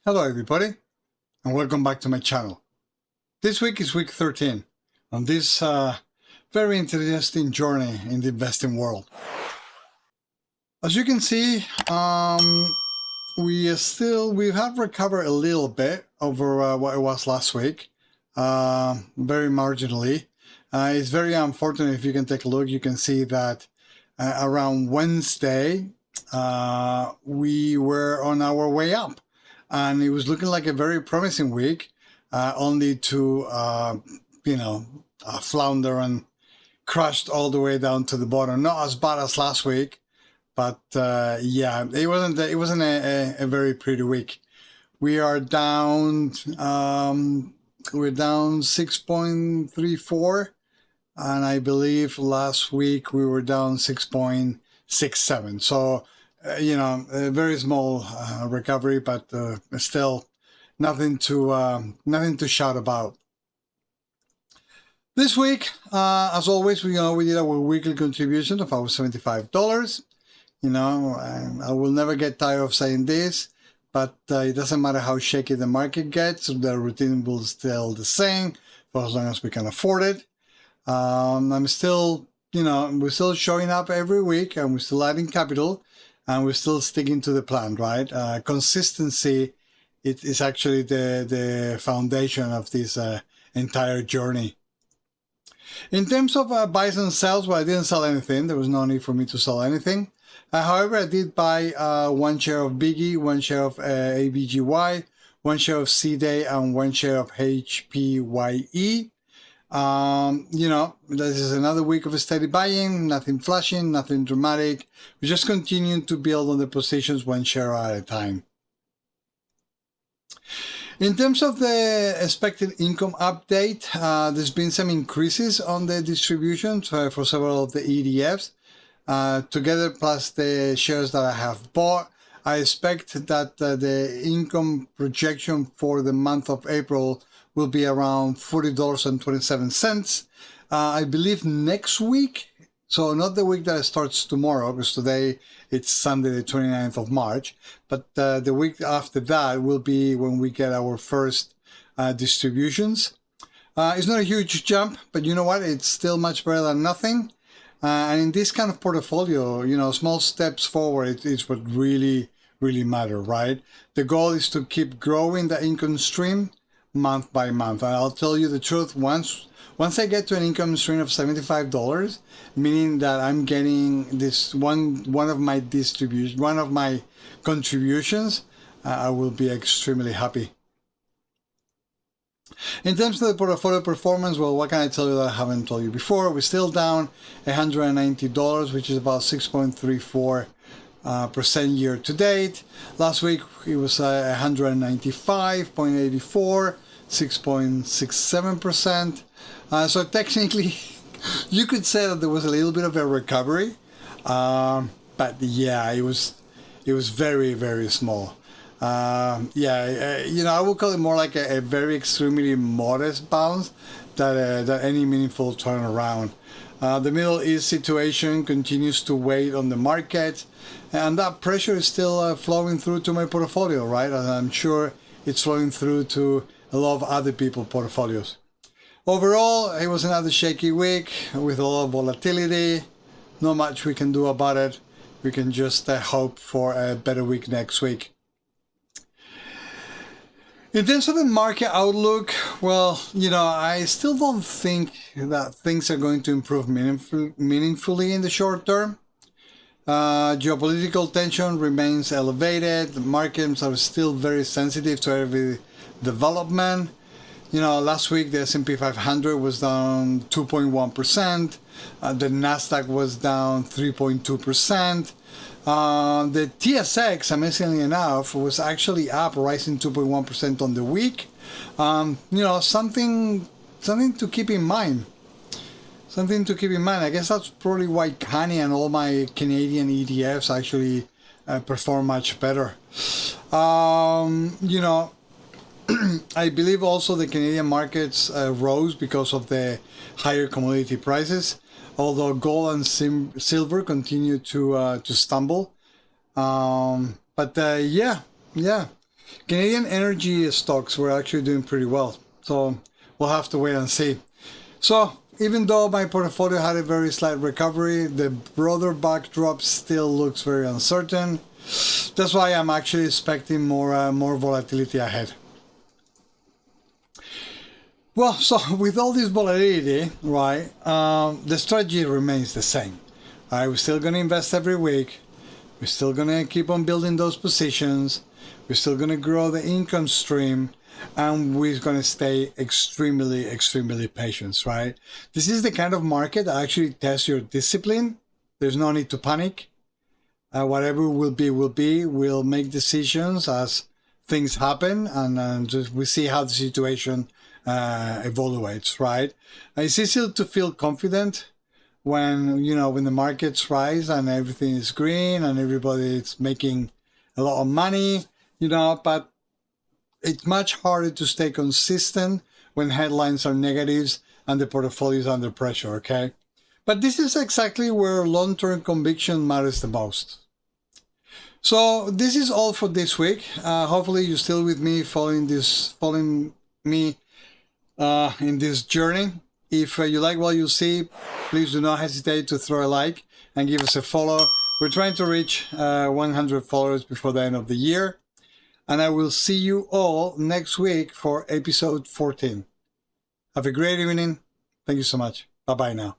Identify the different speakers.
Speaker 1: Hello everybody and welcome back to my channel. This week is week 13 on this very interesting journey in the investing world. As you can see, we have recovered a little bit over what it was last week, very marginally. It's very unfortunate. If you can take a look, you can see that around Wednesday we were on our way up. And it was looking like a very promising week, only to, flounder and crashed all the way down to the bottom. Not as bad as last week, but yeah, it wasn't a very pretty week. We are down, we're down 6.34, and I believe last week we were down 6.67. So, a very small recovery, but still nothing to shout about. This week, as always, we did our weekly contribution of our $75. I will never get tired of saying this, but it doesn't matter how shaky the market gets, the routine will still the same for as long as we can afford it. I'm still, we're still showing up every week, and we're still adding capital. And we're still sticking to the plan, right? Consistency is actually the foundation of this entire journey. In terms of buys and sells, well, I didn't sell anything. There was no need for me to sell anything. However, I did buy one share of BIGY, one share of AVGY, one share of CDAY, and one share of HPYE. This is another week of steady buying, nothing flashing, nothing dramatic. We just continue to build on the positions one share at a time. In terms of the expected income update, there's been some increases on the distributions for several of the ETFs. Together plus the shares that I have bought, I expect that the income projection for the month of April will be around $40.27. I believe next week, so not the week that starts tomorrow, because today it's Sunday the 29th of March, but the week after that will be when we get our first distributions. It's not a huge jump, but you know what? It's still much better than nothing. And in this kind of portfolio, small steps forward is what really matter, right? The goal is to keep growing the income stream month by month. And I'll tell you the truth, once I get to an income stream of $75, meaning that I'm getting this one of my contributions, I will be extremely happy. In terms of the portfolio performance, well, what can I tell you that I haven't told you before? We're still down $190, which is about 6.34% year to date. Last week it was 195.84, 6.67%. So technically, you could say that there was a little bit of a recovery, but yeah, it was very, very small. I would call it more like a very extremely modest bounce than any meaningful turnaround. The Middle East situation continues to weigh on the market, and that pressure is still flowing through to my portfolio, right? And I'm sure it's flowing through to a lot of other people's portfolios. Overall, it was another shaky week with a lot of volatility. Not much we can do about it. We can just hope for a better week next week. In terms of the market outlook, well, I still don't think that things are going to improve meaningfully in the short term. Geopolitical tension remains elevated. The markets are still very sensitive to every development. Last week the S&P 500 was down 2.1%. The Nasdaq was down 3.2%. The TSX, amazingly enough, was actually up, rising 2.1% on the week. Something to keep in mind. Something to keep in mind. I guess that's probably why Canny and all my Canadian ETFs actually perform much better. I believe also the Canadian markets rose because of the higher commodity prices, although gold and silver continue to stumble. Yeah. Canadian energy stocks were actually doing pretty well. So we'll have to wait and see. So even though my portfolio had a very slight recovery, the broader backdrop still looks very uncertain. That's why I'm actually expecting more volatility ahead. Well, so with all this volatility, right, the strategy remains the same. Right, we're still going to invest every week. We're still going to keep on building those positions. We're still going to grow the income stream. And we're going to stay extremely patient, right? This is the kind of market that actually tests your discipline. There's no need to panic. Whatever will be, will be. We'll make decisions as things happen, and just we see how the situation evaluates, right? It's easy to feel confident when, you know, when the markets rise and everything is green and everybody is making a lot of money, you know, but it's much harder to stay consistent when headlines are negatives and the portfolio is under pressure, okay? But this is exactly where long-term conviction matters the most. So this is all for this week. Hopefully you're still with me, following me in this journey. If you like what you see, please do not hesitate to throw a like and give us a follow. We're trying to reach 100 followers before the end of the year. And I will see you all next week for episode 14. Have a great evening. Thank you so much. Bye-bye now.